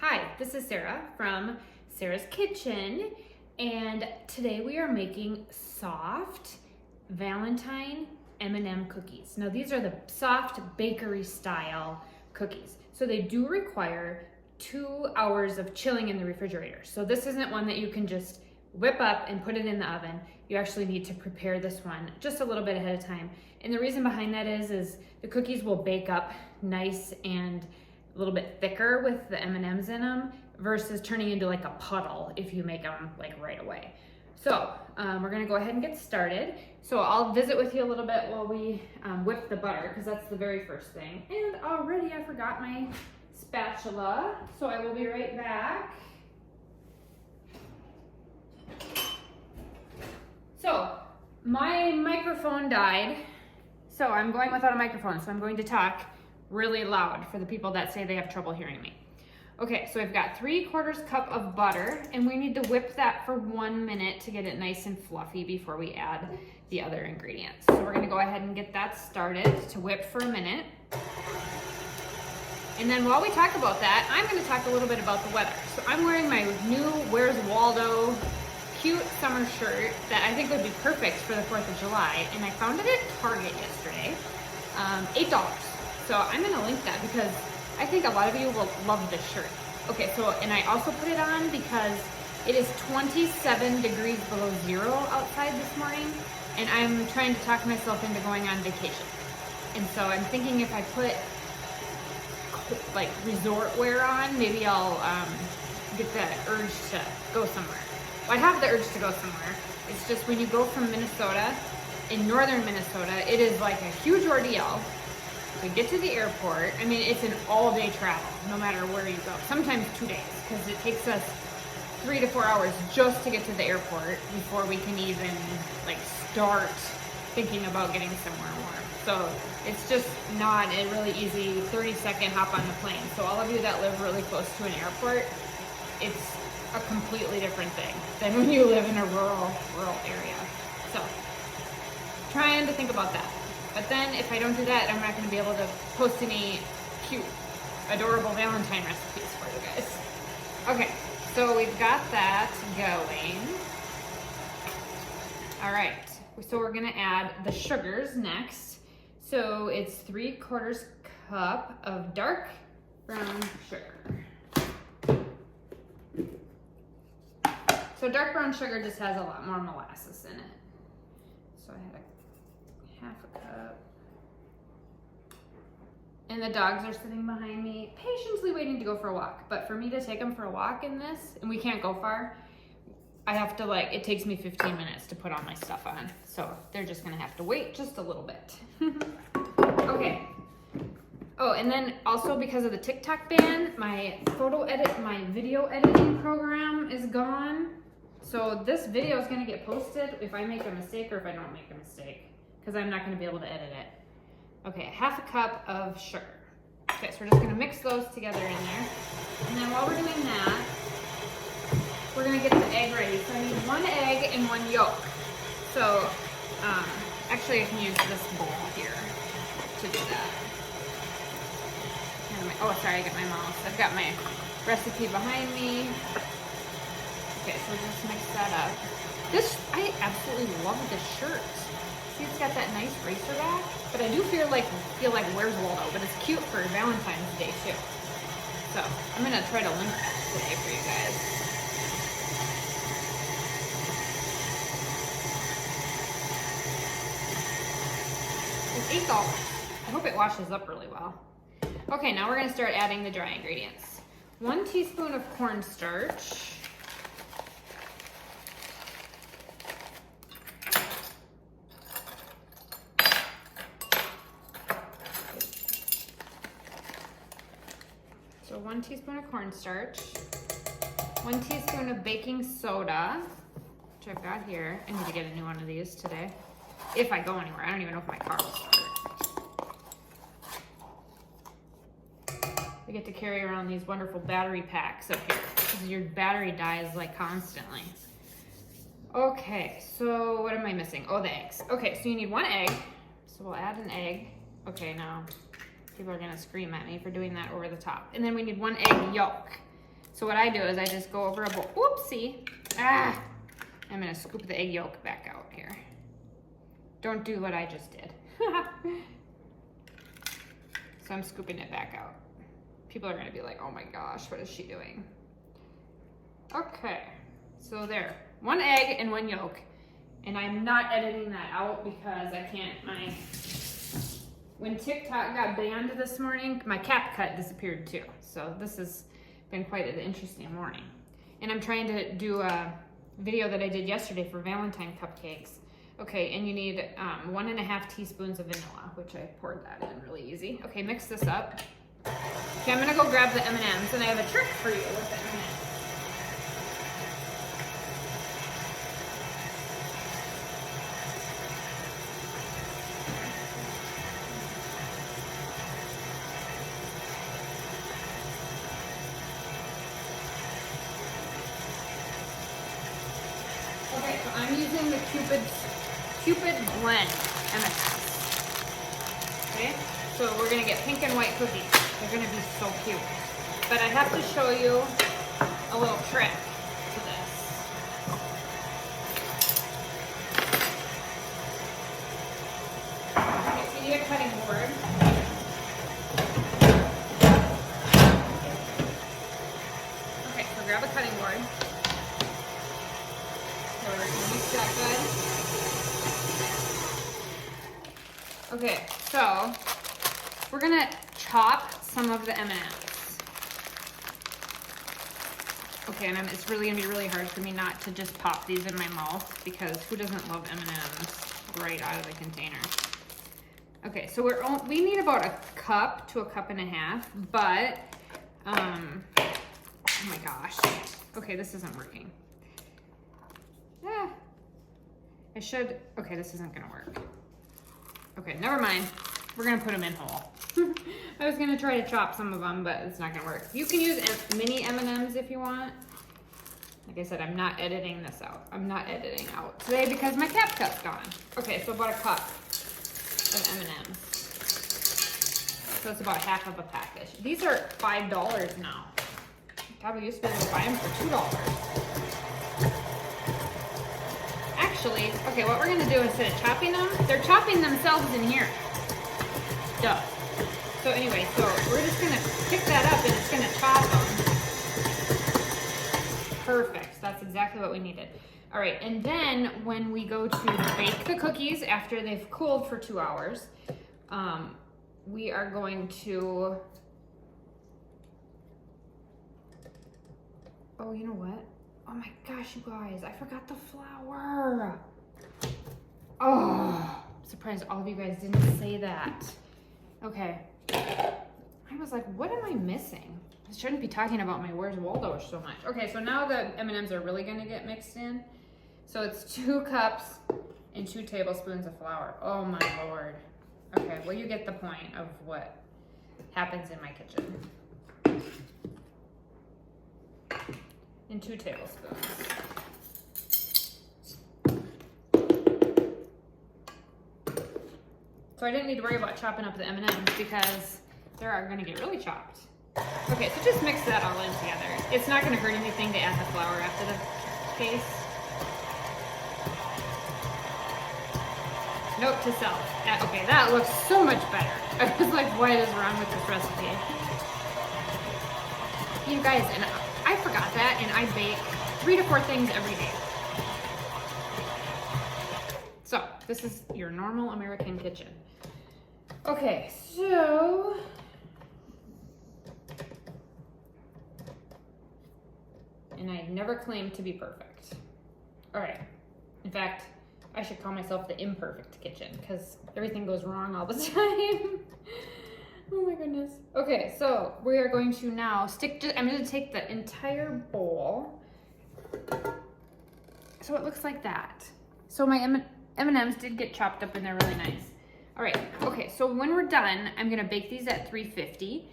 Hi, this is Sarah from Sarah's Kitchen, and today we are making soft Valentine M&M cookies. Now these are the soft bakery style cookies. So they do require 2 hours of chilling in the refrigerator. So this isn't one that you can just whip up and put it in the oven. You actually need to prepare this one just a little bit ahead of time. And the reason behind that is the cookies will bake up nice and a little bit thicker with the M&Ms in them versus turning into like a puddle if you make them like right away. So we're gonna go ahead and get started. So I'll visit with you a little bit while we whip the butter, because that's the very first thing. And already I forgot my spatula, so I will be right back. So my microphone died, so I'm going without a microphone, so I'm going to talk really loud for the people that say they have trouble hearing me. Okay, so I've got 3/4 cup of butter, and we need to whip that for 1 minute to get it nice and fluffy before we add the other ingredients. So we're gonna go ahead and get that started to whip for a minute. And then while we talk about that, I'm gonna talk a little bit about the weather. So I'm wearing my new Where's Waldo cute summer shirt that I think would be perfect for the 4th of July, and I found it at Target yesterday, $8. So I'm gonna link that because I think a lot of you will love this shirt. Okay, so, and I also put it on because it is 27 degrees below zero outside this morning, and I'm trying to talk myself into going on vacation. And so I'm thinking if I put like resort wear on, maybe I'll get the urge to go somewhere. Well, I have the urge to go somewhere. It's just when you go from Minnesota, in northern Minnesota, it is like a huge ordeal to get to the airport. I mean, it's an all-day travel, no matter where you go. Sometimes 2 days, because it takes us 3 to 4 hours just to get to the airport before we can even like start thinking about getting somewhere warm. So it's just not a really easy 30-second hop on the plane. So all of you that live really close to an airport, it's a completely different thing than when you live in a rural area. So trying to think about that. But then if I don't do that, I'm not going to be able to post any cute, adorable Valentine recipes for you guys. Okay, so we've got that going. All right, so we're going to add the sugars next. So it's 3/4 cup of dark brown sugar. So dark brown sugar just has a lot more molasses in it. So I had half a cup. And the dogs are sitting behind me, patiently waiting to go for a walk. But for me to take them for a walk in this, and we can't go far, I have to it takes me 15 minutes to put all my stuff on. So they're just gonna have to wait just a little bit. Okay. Oh, and then also because of the TikTok ban, my video editing program is gone. So this video is gonna get posted if I make a mistake or if I don't make a mistake, because I'm not going to be able to edit it. Okay, half a cup of sugar. Okay, so we're just going to mix those together in there. And then while we're doing that, we're going to get the egg ready. So I need 1 egg and 1 yolk. So actually I can use this bowl here to do that. Oh, sorry, I got my mouse. I've got my recipe behind me. Okay, so we'll just mix that up. I absolutely love this shirt. See, it's got that nice racer back, but I do feel like Where's Waldo, but it's cute for Valentine's Day too. So I'm gonna try to link that today for you guys. It's $8. I hope it washes up really well. Okay, now we're gonna start adding the dry ingredients. 1 teaspoon of cornstarch. So 1 teaspoon of cornstarch, 1 teaspoon of baking soda, which I've got here. I need to get a new one of these today, if I go anywhere. I don't even know if my car will start. I get to carry around these wonderful battery packs up here, because your battery dies like constantly. Okay, so what am I missing? Oh, the eggs. Okay, so you need 1 egg. So we'll add an egg. Okay, now people are gonna scream at me for doing that over the top. And then we need 1 egg yolk. So what I do is I just go over a bowl. Oopsie. Ah. I'm gonna scoop the egg yolk back out here. Don't do what I just did. So I'm scooping it back out. People are gonna be like, oh my gosh, what is she doing? Okay, so there. 1 egg and 1 yolk. And I'm not editing that out because I can't, when TikTok got banned this morning, my cap cut disappeared too. So this has been quite an interesting morning. And I'm trying to do a video that I did yesterday for Valentine cupcakes. Okay, and you need 1.5 teaspoons of vanilla, which I poured that in really easy. Okay, mix this up. Okay, I'm gonna go grab the M&Ms, and I have a trick for you with the M&Ms. Okay, so I'm using the Cupid blend M&Ms. Okay, so we're gonna get pink and white cookies. They're gonna be so cute. But I have to show you a little trick to this. Okay, so you need a cutting board. Okay, so grab a cutting board. So we're gonna mix that good. Okay, so we're gonna chop some of the M&Ms. Okay, and it's really gonna be really hard for me not to just pop these in my mouth because who doesn't love M&Ms right out of the container? Okay, so we need about 1 cup to 1.5 cups, but oh my gosh. Okay, this isn't working. Okay, this isn't gonna work. Okay, never mind. We're gonna put them in whole. I was gonna try to chop some of them, but it's not gonna work. You can use mini M&Ms if you want. Like I said, I'm not editing this out. I'm not editing out today because my cap cut's gone. Okay, so about 1 cup of M&Ms. So it's about half of a package. These are $5 now. God, we used to be able to buy them for $2. Actually, okay, what we're gonna do instead of chopping them, they're chopping themselves in here. Duh. So anyway, so we're just gonna pick that up and it's gonna chop them. Perfect, that's exactly what we needed. All right, and then when we go to bake the cookies after they've cooled for 2 hours, we are going to, oh, you know what? Oh my gosh, you guys, I forgot the flour. Oh, I'm surprised all of you guys didn't say that. Okay. I was like, what am I missing? I shouldn't be talking about my Where's Waldo so much. Okay, so now the M&Ms are really gonna get mixed in. So it's 2 cups and 2 tablespoons of flour. Oh my Lord. Okay, well you get the point of what happens in my kitchen. And 2 tablespoons. So I didn't need to worry about chopping up the M&Ms because they're gonna get really chopped. Okay, so just mix that all in together. It's not gonna hurt anything to add the flour after the case. Note to self. Okay, that looks so much better. I was like, what is wrong with this recipe? You guys, and I forgot that, and I bake 3 to 4 things every day. So, this is your normal American kitchen. Okay, so... and I never claimed to be perfect. All right. In fact, I should call myself the imperfect kitchen because everything goes wrong all the time. Oh my goodness. Okay, so we are going to now I'm going to take the entire bowl. So it looks like that. So my M&Ms did get chopped up and they're really nice. All right, okay, so when we're done, I'm going to bake these at 350.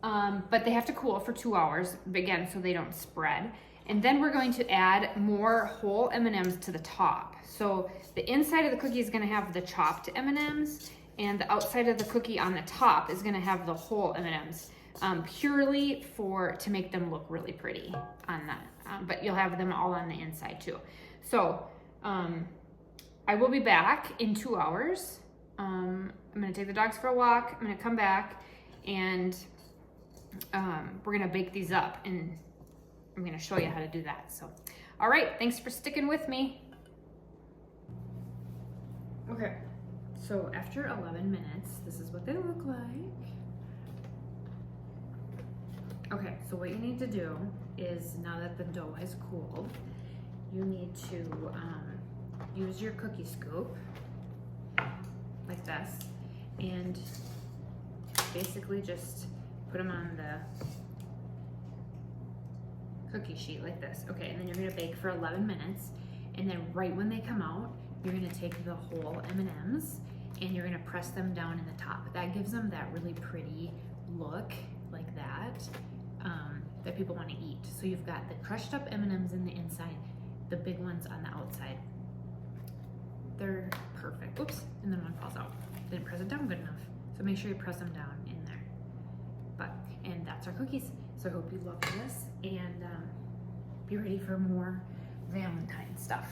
But they have to cool for 2 hours, again, so they don't spread. And then we're going to add more whole M&Ms to the top. So the inside of the cookie is gonna have the chopped M&Ms, and the outside of the cookie on the top is gonna have the whole M&Ms. purely to make them look really pretty on that. But you'll have them all on the inside too. So I will be back in 2 hours. I'm gonna take the dogs for a walk. I'm gonna come back and we're gonna bake these up, and I'm gonna show you how to do that. So, all right, thanks for sticking with me. Okay, so after 11 minutes, this is what they look like. Okay, so what you need to do is, now that the dough has cooled, you need to use your cookie scoop like this, and basically just put them on the cookie sheet like this. Okay, and then you're gonna bake for 11 minutes, and then right when they come out, you're gonna take the whole M&Ms and you're gonna press them down in the top. That gives them that really pretty look like that, that people wanna eat. So you've got the crushed up M&Ms in the inside, the big ones on the outside. They're perfect. Oops, and then one falls out. Didn't press it down good enough. So make sure you press them down in there. And that's our cookies. So I hope you love this, and be ready for more Valentine stuff.